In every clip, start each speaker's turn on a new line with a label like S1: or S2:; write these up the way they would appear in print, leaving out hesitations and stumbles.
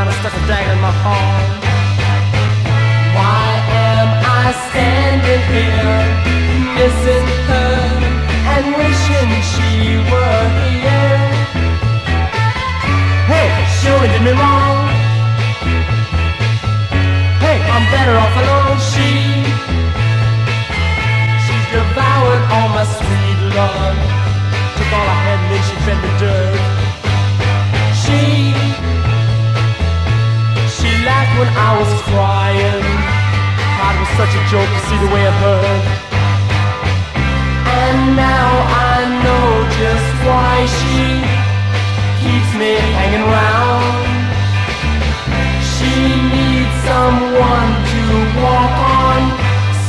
S1: around and stuck a dagger in my heart. Why am I standing here, missing her and wishing she were here? Hey, she only did me wrong. Hey, I'm better off alone. She's devoured all my sweet love, took all I had and then she fed the dirt. She laughed when I was crying. God, it was such a joke to see the way it hurt. And now I know just why she keeps me hanging round. She needs someone to walk on,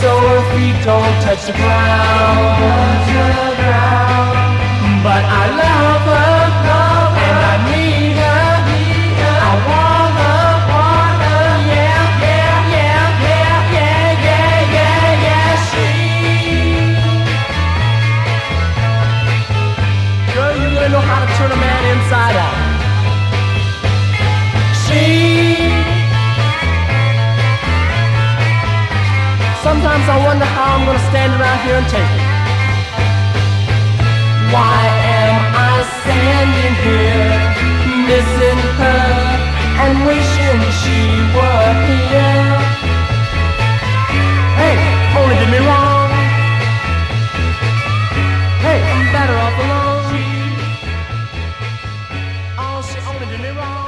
S1: so her feet don't touch the ground. But I love her, and I need her. I want her, yeah, yeah, yeah, yeah, yeah, yeah, yeah, yeah. Girl, you really know how to turn a man inside out. Sometimes I wonder how I'm gonna stand around here and take it. Why am I standing here, missing her and wishing she were here? Hey, only did me wrong. Hey, I'm better off alone. Oh, she only did me wrong.